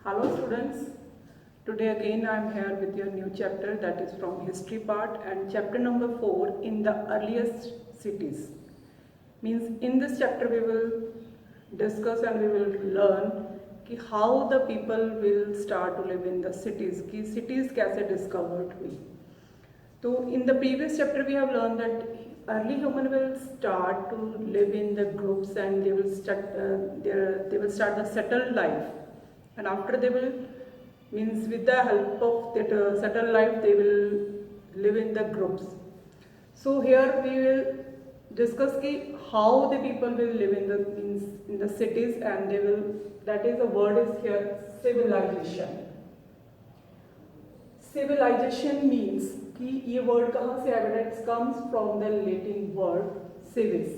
Hello students, today again I am here with your new chapter, that is from history part, and chapter number 4 in the earliest cities. Means in this chapter we will discuss and we will learn कि how the people will start to live in the cities, कि cities कैसे discovered हुई. So in the previous chapter we have learned that early human will start to live in the groups and they will start the settled life, and after they will means with the help of that settled life they will live in the groups. So here we will discuss ki how the people will live in the cities, and they will, that is the word is here civilization. Civilization means कि ये word कहाँ से आया बेटा? It comes from the Latin word civis.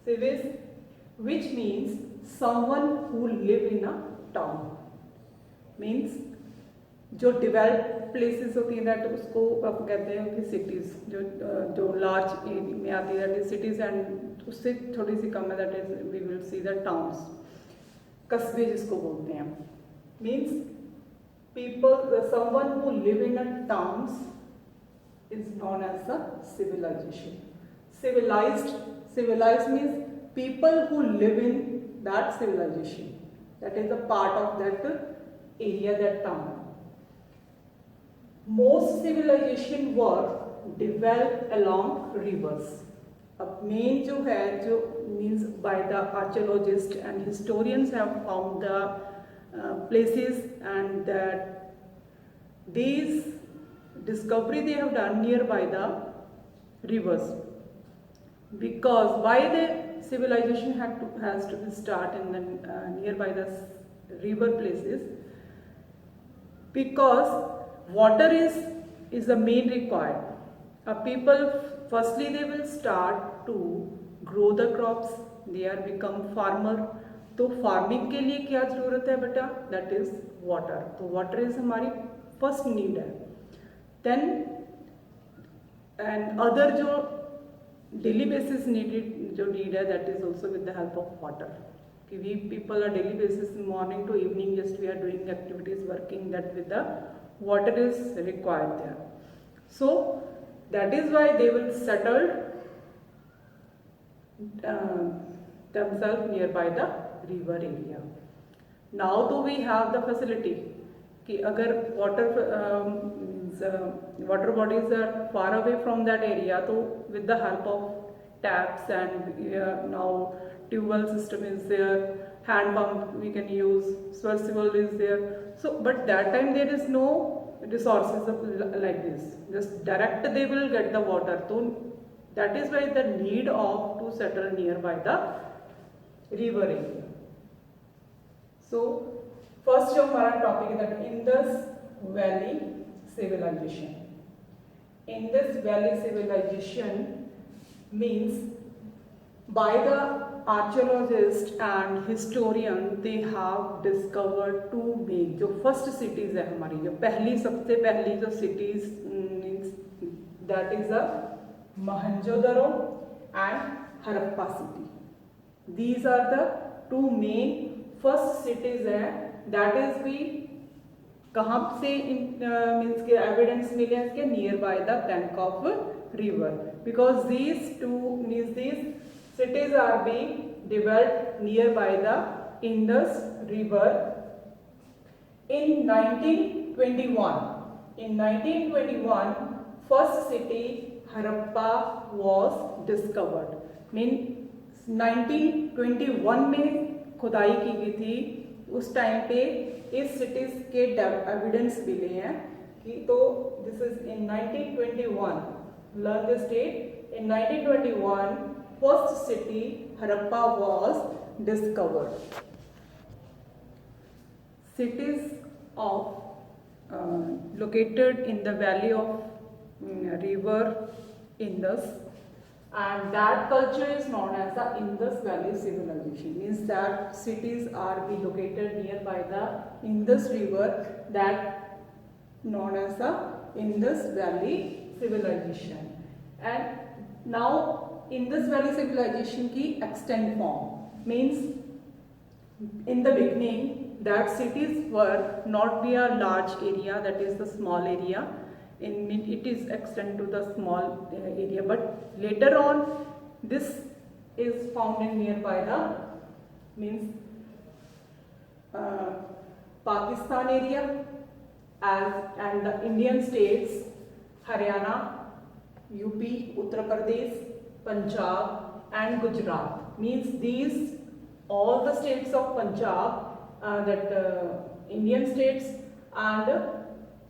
Civis, which means someone who live in a town. Means जो developed places होती हैं that उसको आप कहते हैं कि cities, जो large area में आती है that is cities, and उससे थोड़ी सी कम है that is we will see the towns. कस्बे जिसको बोलते हैं. Means people, someone who live in a towns is known as a civilization. Civilized means people who live in that civilization. That is a part of that area, that town. Most civilization were developed along rivers. अब main जो है जो means by the archaeologists and historians have found the places, and that these discovery they have done nearby the rivers. Because why the civilization has to be start in the nearby the river places? Because water is the main required. People firstly they will start to grow the crops, they are become farmer. तो farming के लिए क्या ज़रूरत है बेटा? That is water. तो water is हमारी first need है. देन एंड अदर जो डेली बेसिस जो नीड है that is also with the help of water. कि we people are daily basis morning to evening just we are doing activities working that with the water is required there. So that is why they will settle themselves nearby the river area. Now do we have the facility कि अगर water bodies are far away from that area, तो with the help of taps and now tube system is there, hand pump we can use, submersible is there. So but that time there is no resources like this, just direct they will get the water. So that is why the need of to settle nearby the river area. So first जो हमारा topic है that Indus Valley civilization. Indus Valley civilization means by the archaeologists and historian they have discovered two main जो first cities है हमारी, जो पहली सबसे पहली जो cities means that is a Mohenjo-daro and Harappa city. These are the two main first cities हैं. That is we कहाँ से means के evidence मिले हैं इसके nearby the bank of river, because these two means these cities are being developed nearby the Indus River in 1921. In 1921, first city Harappa was discovered. Means 1921 में खुदाई की गई थी. उस टाइम पे इस सिटीज के एविडेंस मिले हैं कि तो this is in 1921. Learn this date. In 1921 first city Harappa was discovered. Cities of located in the valley of river Indus, and that culture is known as the Indus Valley civilization. Means that cities are be located nearby the Indus River, that known as the Indus Valley civilization. And now Indus Valley civilization की extant form means in the beginning that cities were not be a large area, that is the small area, it is extend to the small area, but later on this is found in nearby the means Pakistan area and the Indian states Haryana, UP, Uttar Pradesh, Punjab and Gujarat. Means these all the states of Punjab, Indian states and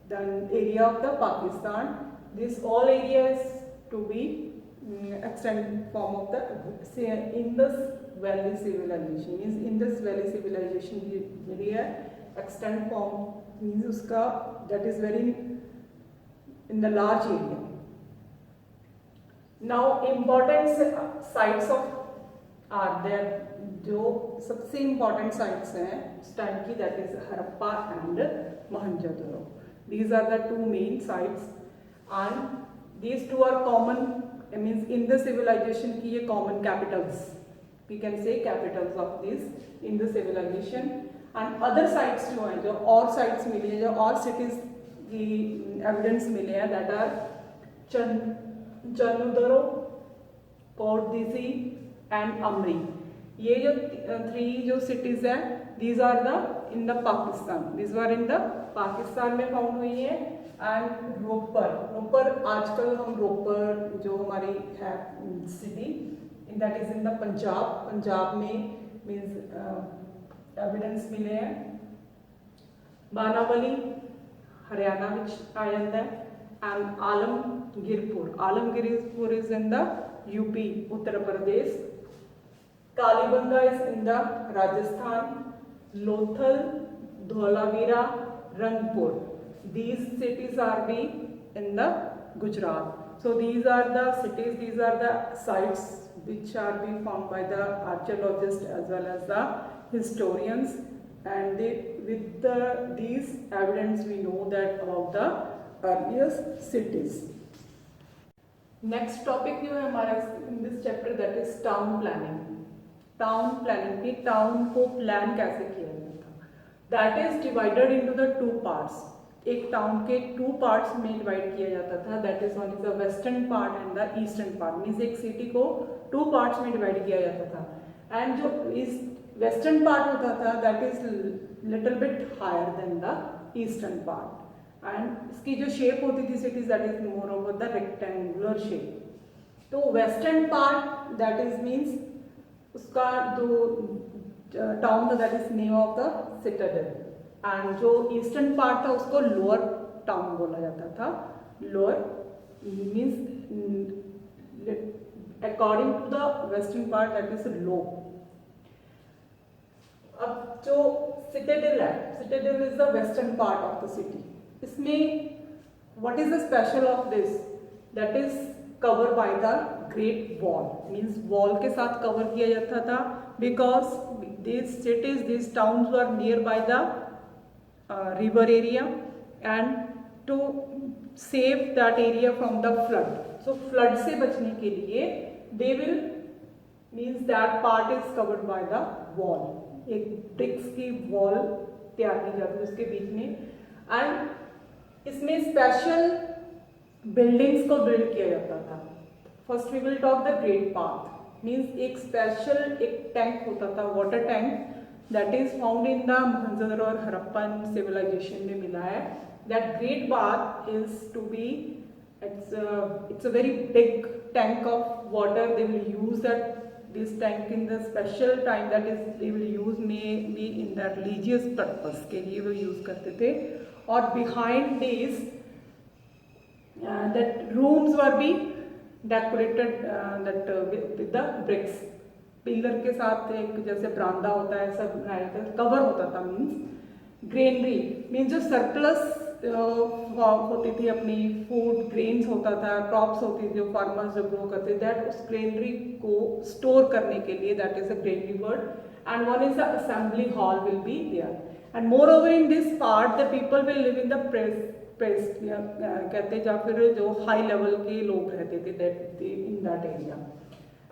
the area of the Pakistan, this all areas to be extended form of the Indus Valley civilization. Means Indus Valley civilization area extend form means uska that is very in the large area. Now important sites of are there, जो सबसे important sites हैं उस time की, that is Harappa and Mohenjodaro. These are the two main sites and these two are common, means in the civilization की ये common capitals, we can say capitals of this in the civilization. and other sites जो हैं, जो और sites मिली हैं, जो और cities की evidence मिले हैं, that are चंदुदरो, पोर्ट दिसी and Amri. ये जो three जो cities हैं, these are the in the Pakistan. These were in the Pakistan में found हुई है. and रोपर आजकल हम रोपर जो हमारी है city, that is in the Punjab में means evidence मिले हैं. बानावली हरियाणा में आ जाता है and Alamgirpur is in the UP, Uttar Pradesh. Kalibanga is in the Rajasthan. Lothal, Dholavira, Rangpur. These cities are in the Gujarat. So these are the cities, these are the sites which are being found by the archaeologists as well as the historians. And with these evidence we know that about the earliest cities. Next topic जो है हमारा in this chapter that is town planning की town को plan कैसे किया जाता है. That is divided into the two parts. एक टाउन के टू पार्ट्स में डिवाइड किया जाता था. That is one is the western part and the eastern part. Means एक सिटी को टू पार्ट्स में डिवाइड किया जाता था एंड जो इस वेस्टर्न पार्ट होता था that is little bit higher than the eastern part. And इसकी जो शेप होती थी cities that is more over the rectangular shape. तो western part that is means उसका जो टाउन था that is name of the citadel. And जो eastern part था उसको लोअर टाउन बोला जाता था. Lower means according to the western part that is low. अब जो सिटाडेल है, citadel is the western part of the city. इसमें what is the special of this? That is covered by the Great Wall. Means wall के साथ cover किया जाता था because these cities, these towns were nearby the river area and to save that area from the flood. So flood से बचने के लिए they will means that part is covered by the wall. एक bricks की wall तैयार की जाती है उसके बीच में. एंड इसमें स्पेशल बिल्डिंग्स को बिल्ड किया जाता था. First we will talk the great path. Means एक स्पेशल एक टैंक होता था, water tank, that is found in the Mohenjodaro और हड़प्पन सिविलाइजेशन में मिला है. That great path is to be it's a very big tank of water. They will use this tank in the special time, that is they will use maybe in the religious purpose के लिए वो use करते थे. और behind this that rooms were be decorated with the bricks. Pillar के साथ एक जैसे बरामदा होता है सब कवर होता था. मीन्स ग्रेनरी मीन्स जो सरप्लस होती थी अपनी फूड ग्रेन्स होता था, क्रॉप्स होती थी जो फार्मर्स जो ग्रो करते, दैट उस ग्रेनरी को स्टोर करने के लिए that is a granary word. And one is the assembly hall will be there. And moreover in this part the people will live in the press कहते या फिर जो हाई लेवल के लोग रहते थे that in that area.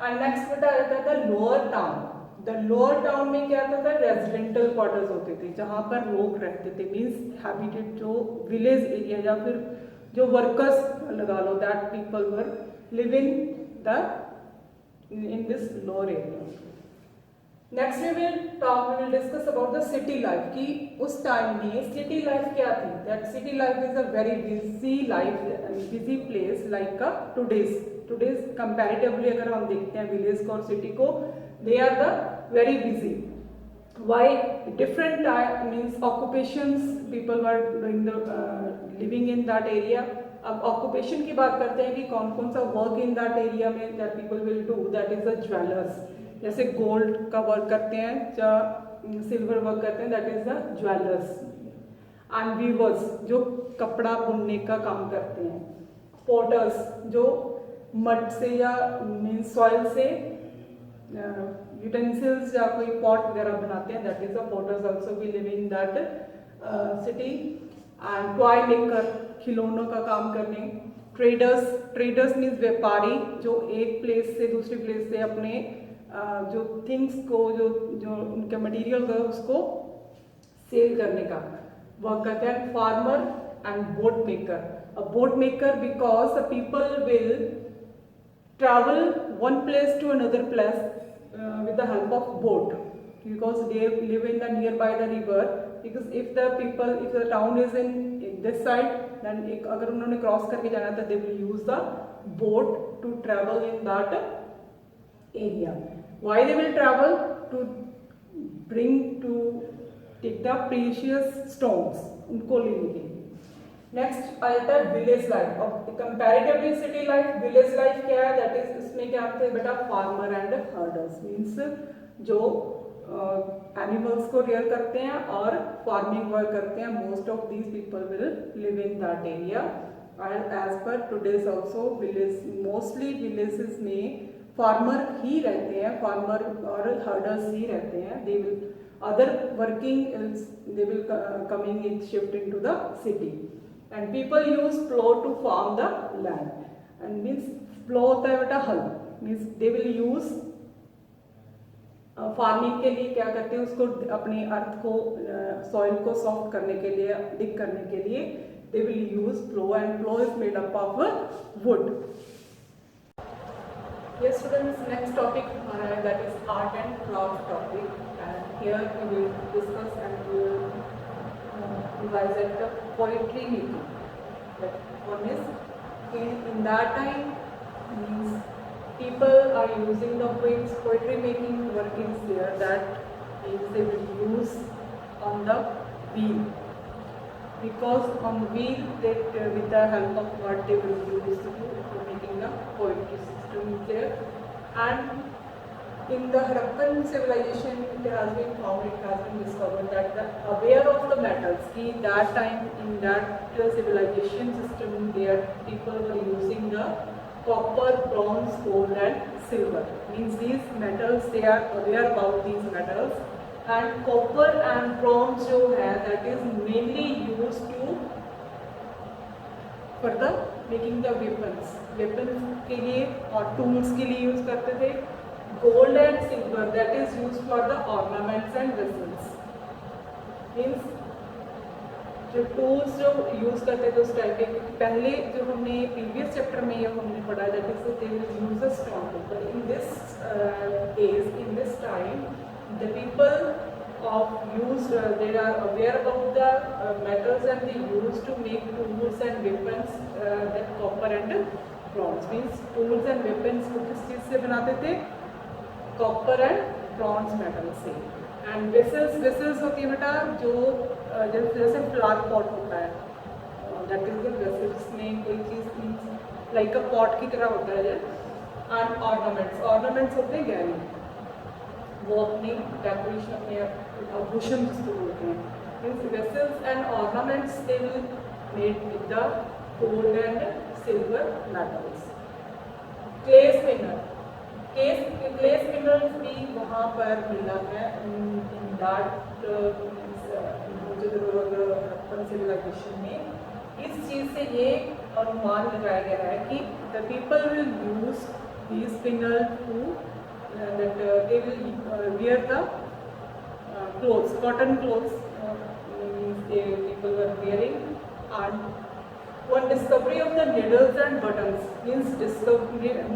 And next बताया जाता था lower town. The lower town में क्या होता था, रेजिडेंटल क्वार्टर्स होते थे जहाँ पर लोग रहते थे, मीन्स हैबिटेड जो विलेज एरिया या फिर जो वर्कर्स लगा लो, that people were live in this lower area. Next we will discuss about the city life कि उस टाइम में city life क्या थी. That city life is a very busy life and busy place like today's comparatively अगर हम देखते हैं village को और city को, they are the very busy. Why? Different means occupations people were doing the living in that area. अब occupation की बात करते हैं कि कौन कौन सा वर्क इन दैट एरिया में that people will do, that is the jewellers, जैसे गोल्ड का वर्क करते हैं या सिल्वर वर्क करते हैं, that is the jewellers. And weavers जो कपड़ा बुनने का काम करते हैं. पोर्टर्स जो मड से या मीन सॉइल से यूटेंसिल्स या कोई पॉट वगैरह बनाते हैं, that is the potters also we live in that city. And toy maker खिलौनों का काम करने. ट्रेडर्स मीन्स व्यापारी जो एक प्लेस से दूसरी प्लेस से अपने जो थिंग्स को जो उनके मटेरियल का उसको सेल करने का वर्क करते हैं. Farmer and boat maker. A boat maker because the people will travel one place to another place with the help of boat because they live in the nearby the river. Because if the town is in this side, then अगर उन्होंने cross करके जाना था, they will use the boat to travel in that area. Why they will travel? To take the precious stones उनको लेने के लिए. Next आता है विलेज लाइफ. और comparatively city life, village life क्या है, दैट इज इसमें क्या होता है बेटा, फार्मर एंड हर्डर्स मीन्स जो एनिमल्स को रेयर करते हैं और फार्मिंग वर्क करते हैं. Most of these people will live in that area. And as पर today's also village, mostly villages में फार्मर ही रहते हैं, फार्मर और हर्डर्स ही रहते हैं. They will other working they will coming in shift into the city. And people use plow to farm the land. And means plow होता है बेटा हल. Means they will use farming के लिए क्या करते हैं, उसको अपने अर्थ को सॉइल को सॉफ्ट करने के लिए, डिग करने के लिए they will use plow, and plow is made up of wood. Yes students, next topic हमारा है that is art and craft topic, and here we will discuss and we will revise at the poetry making. That one is in that time means people are using the poetry making workings there, that means they will use on the wheel, because on wheel that with the help of what they will use for making the poetry system there. And in the Harappan civilization, it has been found, it has been discovered that the aware of the metals, ki that time in that civilization system, there people were using the copper, bronze, gold and silver. Means these metals, they are aware about these metals. And copper and bronze जो है, that is mainly used to for the making the weapons के लिए और tools के लिए use करते थे. Gold and silver, that is used for the ornaments and vessels. Means जो tools जो यूज करते थे उस टाइप के, पहले जो हमने प्रीवियस चैप्टर में ये हमने पढ़ा, that is they will use a stone. But in this age, in this time, the people of use they are aware about the metals and they use to make tools and weapons. That copper and bronze means tools and weapons को किस चीज से बनाते थे, copper and bronze metal से. And vessels होती है बेटा जो जैसे फ्लावर पॉट होता है, दैट इज द वेसल्स में कोई चीज लाइक अ पॉट की तरह होता है. एंड ऑर्नामेंट्स होते हैं गहने, वो अपनी डेकोरेशन अपने आभूषण जिसको बोलते हैं. Means vessels and ornaments they will made with the gold and silver metals. Clay spinners भी वहाँ पर मिला है. इन दैट सिविलाइजेशन में इस चीज़ से ये अनुमान लगाया गया है कि the people will use the spinner to they will wear the clothes, cotton clothes, means people were wearing. And one discovery of the needles and buttons means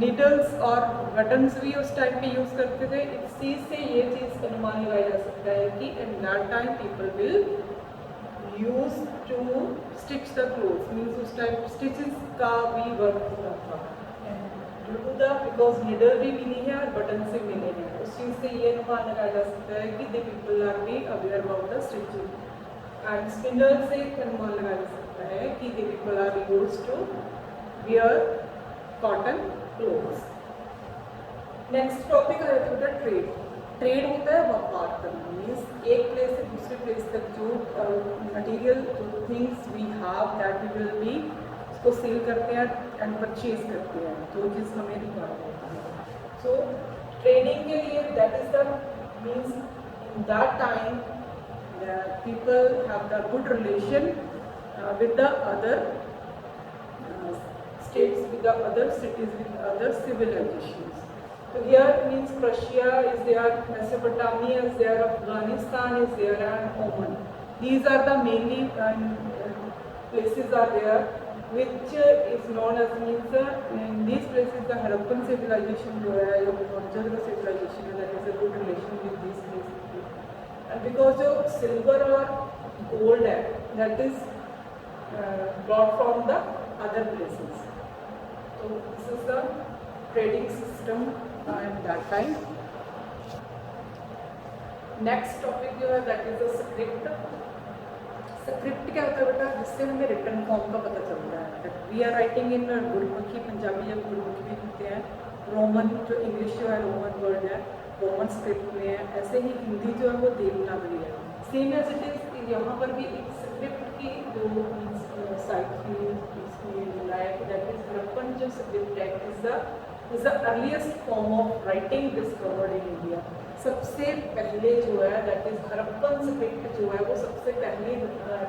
needles और buttons भी उस टाइम पे यूज करते थे. इस चीज से ये चीज अनुमान लगाया जा सकता है कि in that time people will use to stitch the clothes, means उस टाइम stitches का भी वर्क होता था. बिकॉज निडल भी मिली है और बटन से मिले हैं, उस चीज़ से ये अनुमान लगाया जा सकता है कि the people are be aware about the stitching. And spinner से अनुमान लगाया जा सकता है कि the people are used to wear cotton clothes. Next topic आ जाता है ट्रेड. ट्रेड होता है व्यापार करना, मीन्स एक प्लेस से दूसरे प्लेस तक जो मटीरियल जो things we have that we will be उसको सेल करते हैं एंड परचेज करते हैं, जो चीज़ हमें रिक्वायर होती है. सो ट्रेडिंग के लिए that is the means in that time people have the good relation with the other states, with the other cities, with other civilizations. So here means Persia is there, Mesopotamia is there, Afghanistan is there, and Oman. These are the mainly places are there, which is known as means in these places the Harappan civilization जो है या Mohenjo-daro civilization है, that is a good relation with these places. And because जो silver और gold है, that is brought from the other places. So this is the trading system at that time. Next topic जो है that is the script. Script क्या होता है बेटा, जिससे हमें रिटर्न फॉर्म का पता चलता है. We are writing in Gurmukhi, Punjabi या गुरमुखी भी लिखते हैं. रोमन जो इंग्लिश जो है रोमन वर्ड है, रोमन स्क्रिप्ट में है. ऐसे ही हिंदी जो है वो देवनागरी है. सेम एज इट इज यहाँ पर भी एक स्क्रिप्ट की जो साइट की लाइक दैट इज हड़प्पन जो स्क्रिप्ट है is the earliest form of writing discovered in India. सबसे पहले जो है दैट इज हड़प्पन स्क्रिप्ट जो है वो सबसे पहली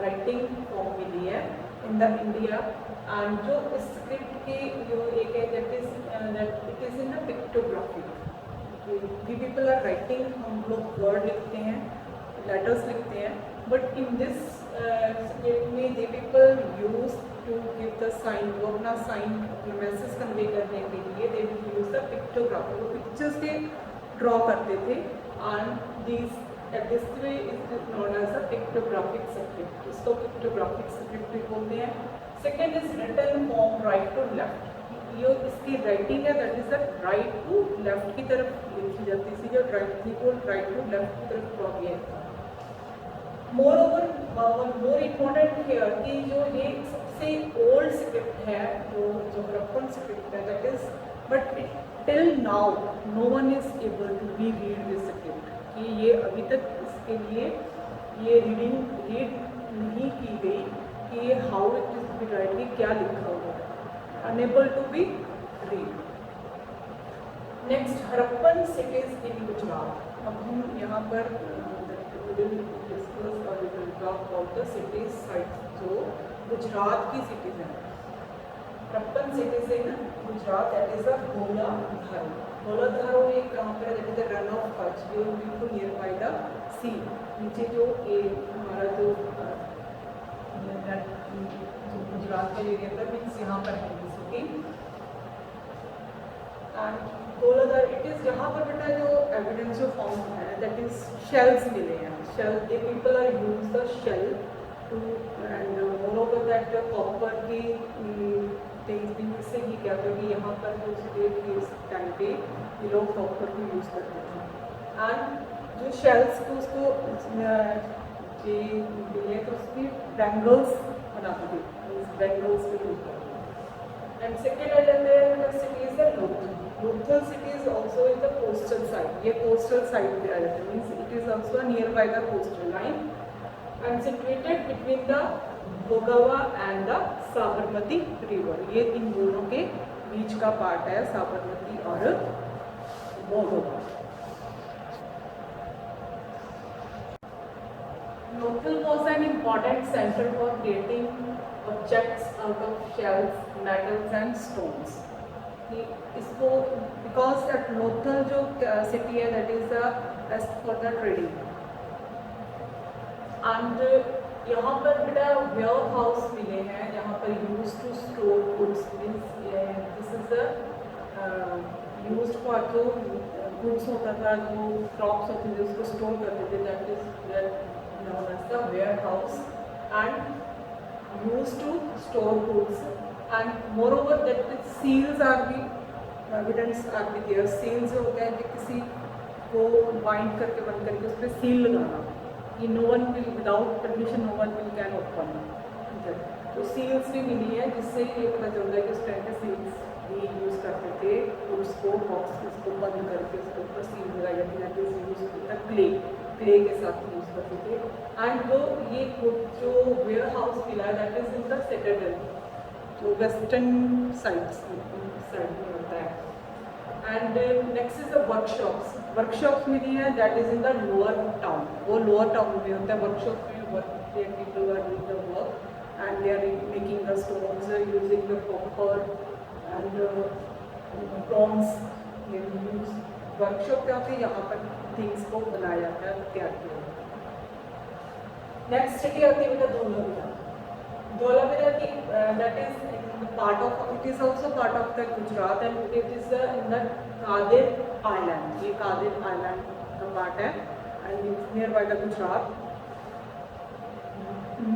राइटिंग फॉर्म मिली है इन द इंडिया. एंड जो स्क्रिप्ट की जो एक है that it is in the pictography. We people are writing, हम लोग वर्ड लिखते हैं, लेटर्स लिखते हैं, बट इन दिस स्क्रिप्ट में they people use to give the sign, वो अपना साइन मैसेज कन्वे करने के लिए दे यूज द पिक्टोग्राफी. वो पिक्चर्स के ड्रॉ करते थे. And this way is known as a pictographic script. इसको पिक्टोग्राफिक स्क्रिप्ट भी बोलते हैं. Second is written form right to left. ये इसकी राइटिंग है that is the right to left की तरफ लिखी जाती थी, जो राइट थी वो राइट टू लेफ्ट की तरफ ड्रॉ किया था. Moreover more important here कि जो ये सबसे ओल्ड स्क्रिप्ट है जो हड़प्पन स्क्रिप्ट है that is but till now no one is able to be read this script. कि ये अभी तक इसके लिए ये रीड नहीं की गई कि ये how it is be right, कि क्या लिखा हुआ है. Unable to be read. Next Harappan cities in Gujarat. अब हम यहाँ पर डिस्कस और talk about the cities sites जो गुजरात की सिटीज हैं. हड़प्पन सिटी से ना Gujarat that is a Goladhoro. Goladhoro एक कहाँ पर that is the Rann of Kutch जो बिल्कुल नियर बाय द सी. नीचे जो हमारा जो गुजरात का एरिया था मीन्स यहाँ पर है सिटी. एंड गोलाधार इट इज जहाँ पर बेटा जो एविडेंस जो फाउंड है दैट इज शेल्स मिले हैं. Shell they people are use the shell to and moreover that copper की थिंग्स भी इससे ही क्या था कि यहाँ पर जो स्टेट के इस टाइम पे ये लोग कॉपर को यूज़ करते थे. एंड जो शेल्स को उसको दिए तो उसकी बैंगल्स बनाते थे, बैंगल्स को यूज़ करते थे. एंड सेकेंड आ जाते हैं city is the Lothal. Lothal city is also in the coastal side. ये कोस्टल साइड पे आ जाते हैं, means it is also near by the coastal line and situated between the भोगावा एंड द साबरमती रिवर. ये इन दोनों के बीच का पार्ट है, साबरमती और भोगावा. Lothal was an important center for creating objects out of shells, metals and stones. कि इसको बिकॉज दैट लोथल जो सिटी है that is the best for the trading and यहाँ पर बेटा वेयर हाउस मिले हैं यहाँ पर use to store goods means this is the use for जो गुड्स होता था जो क्रॉप्स होते थे उसको स्टोर करते थे that is known as the warehouse and use to store goods and moreover that seals are be evidence are be there seals हो गया कि किसी को बाइंड करके बंद करके उस पर सील लगाना कि no one will without permission no one will can open तो सील्स भी मिली है जिससे ये पता चल रहा है कि उस टाइम पे सील्स भी यूज़ करते थे उसको बॉक्स उसको बंद करके उसके ऊपर सील लगाई जाती है यूज़ क्ले के साथ यूज़ करते थे एंड वो ये जो वेयर हाउस मिला that is in the citadel जो वेस्टर्न साइड में होता है and next is the workshops मिली है that is in the lower town वो लोअर टाउन में होता है वर्कशॉप में work people are doing the work and they are making the stones using the copper and bronze use workshop पे आते यहाँ पर थिंग्स को बनाया जाता है तैयार किया जाता है। नेक्स्ट सिटी आती है बेटा धोलावीरा की that is part of it is also part of the Gujarat and it is in the Kadir Island ये Kadir Island का part है and it's nearby the Gujarat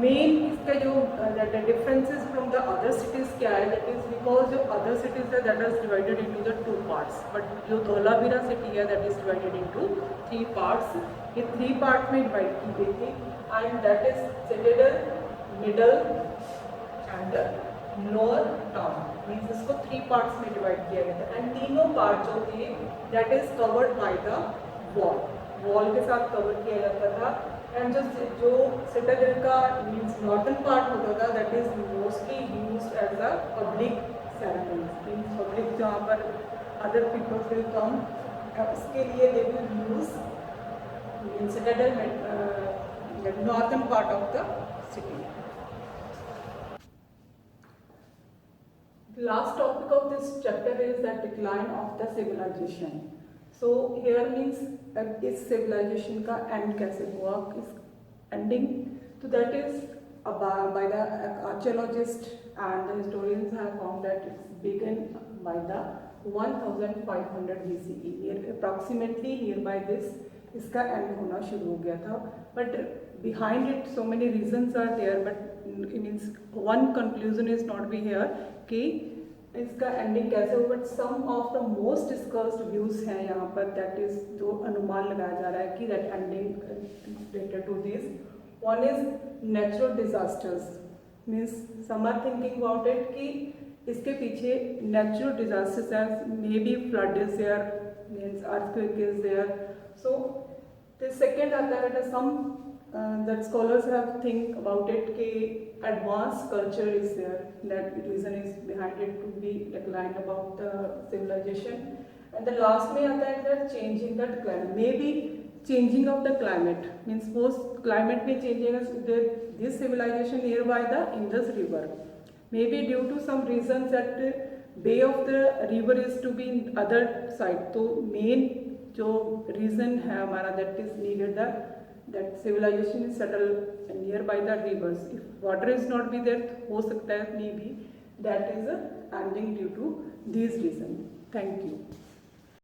main इसका जो the differences from the other cities क्या है that is because जो other cities है that is divided into the two parts but जो धोलावीरा city है that is divided into three parts ये three parts में divide की गई थी and that is citadel middle and lower town means इसको थ्री पार्ट्स में डिवाइड किया गया था एंड तीनों पार्ट जो थे that is covered by the wall के साथ कवर किया जाता था एंड जो सिटाडेल का मीन्स नॉर्दर्न पार्ट होता था that is mostly used as a public ceremonies means public जहाँ पर अदर पीपल विल कम उसके लिए they will use citadel northern part of the city. The last topic of this chapter is the decline of the civilization. So here means इस civilization का end कैसे हुआ इस ending तो that is by the archaeologists and the historians have found that it's begun by the 1500 BCE approximately nearby this इसका end होना शुरू हो गया था but behind it so many reasons are there but it means one conclusion is not be here कि इसका ending कैसे हो but some of the most discussed views हैं यहाँ पर दैट इज जो अनुमान लगाया जा रहा है कि that ending related to this one is natural disasters means some are thinking about it कि इसके पीछे नेचुरल डिजास्टर्स हैं maybe flood is there means earthquake is there so the second आता है सम that scholars have think about it कि advanced culture is there that reason is behind it to be declined about the civilization and the last में आता है that changing the climate maybe changing of the climate means post climate में changing this civilization nearby the Indus River maybe due to some reasons that bay of the river is to be in other side तो main जो reason है हमारा that is needed that civilization is settled nearby the rivers. If water is not be there, हो सकता है maybe that is a ending due to these reasons. Thank you.